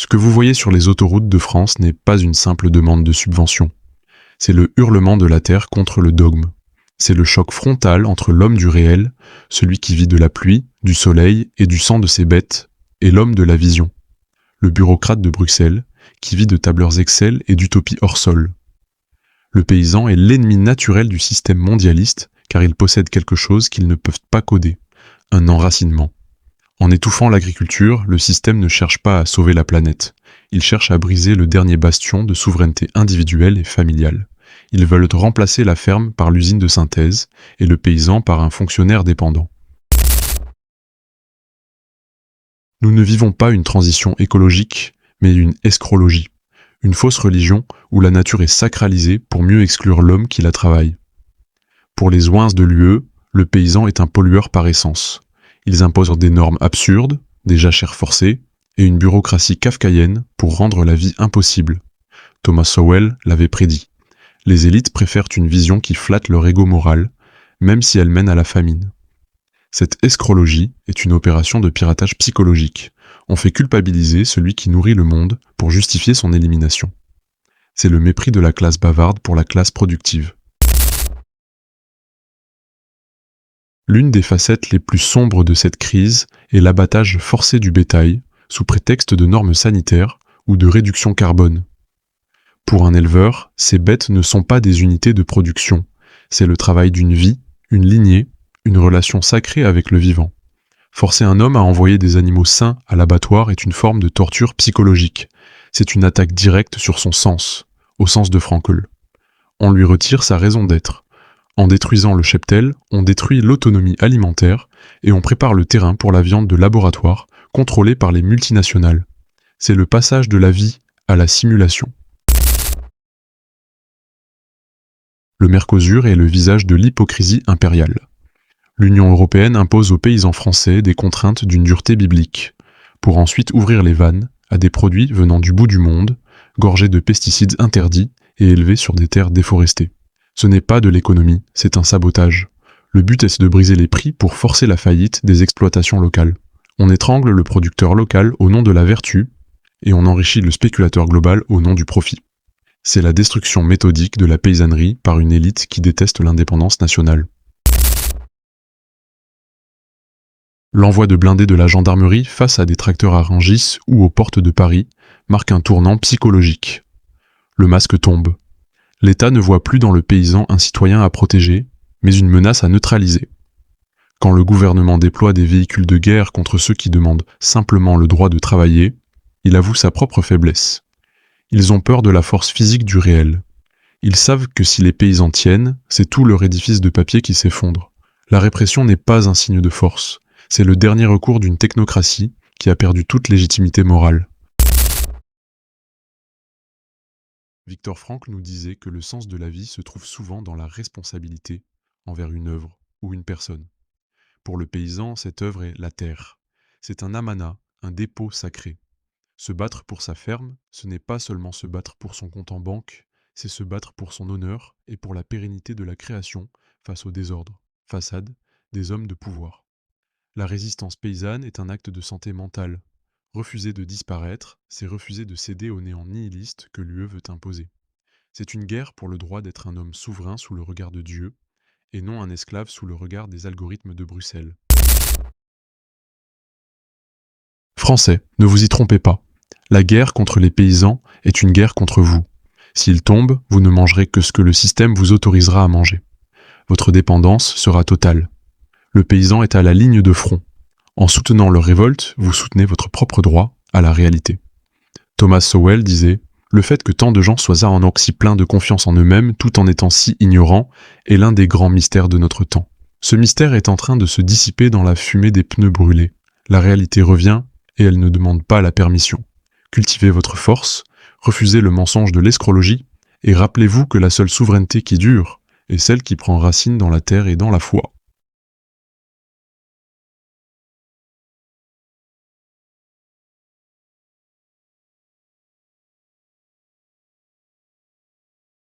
Ce que vous voyez sur les autoroutes de France n'est pas une simple demande de subvention. C'est le hurlement de la terre contre le dogme. C'est le choc frontal entre l'homme du réel, celui qui vit de la pluie, du soleil et du sang de ses bêtes, et l'homme de la vision, le bureaucrate de Bruxelles, qui vit de tableurs Excel et d'utopies hors sol. Le paysan est l'ennemi naturel du système mondialiste, car il possède quelque chose qu'ils ne peuvent pas coder, un enracinement. En étouffant l'agriculture, le système ne cherche pas à sauver la planète. Il cherche à briser le dernier bastion de souveraineté individuelle et familiale. Ils veulent remplacer la ferme par l'usine de synthèse et le paysan par un fonctionnaire dépendant. Nous ne vivons pas une transition écologique, mais une escrologie, une fausse religion où la nature est sacralisée pour mieux exclure l'homme qui la travaille. Pour les ouins de l'UE, le paysan est un pollueur par essence. Ils imposent des normes absurdes, des jachères forcées et une bureaucratie kafkaïenne pour rendre la vie impossible. Thomas Sowell l'avait prédit. Les élites préfèrent une vision qui flatte leur ego moral, même si elle mène à la famine. Cette escrologie est une opération de piratage psychologique. On fait culpabiliser celui qui nourrit le monde pour justifier son élimination. C'est le mépris de la classe bavarde pour la classe productive. L'une des facettes les plus sombres de cette crise est l'abattage forcé du bétail, sous prétexte de normes sanitaires ou de réduction carbone. Pour un éleveur, ces bêtes ne sont pas des unités de production, c'est le travail d'une vie, une lignée, une relation sacrée avec le vivant. Forcer un homme à envoyer des animaux sains à l'abattoir est une forme de torture psychologique. C'est une attaque directe sur son sens, au sens de Frankl. On lui retire sa raison d'être. En détruisant le cheptel, on détruit l'autonomie alimentaire et on prépare le terrain pour la viande de laboratoire, contrôlée par les multinationales. C'est le passage de la vie à la simulation. Le Mercosur est le visage de l'hypocrisie impériale. L'Union européenne impose aux paysans français des contraintes d'une dureté biblique, pour ensuite ouvrir les vannes à des produits venant du bout du monde, gorgés de pesticides interdits et élevés sur des terres déforestées. Ce n'est pas de l'économie, c'est un sabotage. Le but est de briser les prix pour forcer la faillite des exploitations locales. On étrangle le producteur local au nom de la vertu, et on enrichit le spéculateur global au nom du profit. C'est la destruction méthodique de la paysannerie par une élite qui déteste l'indépendance nationale. L'envoi de blindés de la gendarmerie face à des tracteurs à Rungis ou aux portes de Paris marque un tournant psychologique. Le masque tombe. L'État ne voit plus dans le paysan un citoyen à protéger, mais une menace à neutraliser. Quand le gouvernement déploie des véhicules de guerre contre ceux qui demandent simplement le droit de travailler, il avoue sa propre faiblesse. Ils ont peur de la force physique du réel. Ils savent que si les paysans tiennent, c'est tout leur édifice de papier qui s'effondre. La répression n'est pas un signe de force. C'est le dernier recours d'une technocratie qui a perdu toute légitimité morale. Viktor Frankl nous disait que le sens de la vie se trouve souvent dans la responsabilité envers une œuvre ou une personne. Pour le paysan, cette œuvre est la terre. C'est un amanat, un dépôt sacré. Se battre pour sa ferme, ce n'est pas seulement se battre pour son compte en banque, c'est se battre pour son honneur et pour la pérennité de la création face au désordre, façade, des hommes de pouvoir. La résistance paysanne est un acte de santé mentale. Refuser de disparaître, c'est refuser de céder au néant nihiliste que l'UE veut imposer. C'est une guerre pour le droit d'être un homme souverain sous le regard de Dieu, et non un esclave sous le regard des algorithmes de Bruxelles. Français, ne vous y trompez pas. La guerre contre les paysans est une guerre contre vous. S'ils tombent, vous ne mangerez que ce que le système vous autorisera à manger. Votre dépendance sera totale. Le paysan est à la ligne de front. En soutenant leur révolte, vous soutenez votre propre droit à la réalité. Thomas Sowell disait « Le fait que tant de gens soient si pleins de confiance en eux-mêmes tout en étant si ignorants est l'un des grands mystères de notre temps. Ce mystère est en train de se dissiper dans la fumée des pneus brûlés. La réalité revient et elle ne demande pas la permission. Cultivez votre force, refusez le mensonge de l'escrologie et rappelez-vous que la seule souveraineté qui dure est celle qui prend racine dans la terre et dans la foi. »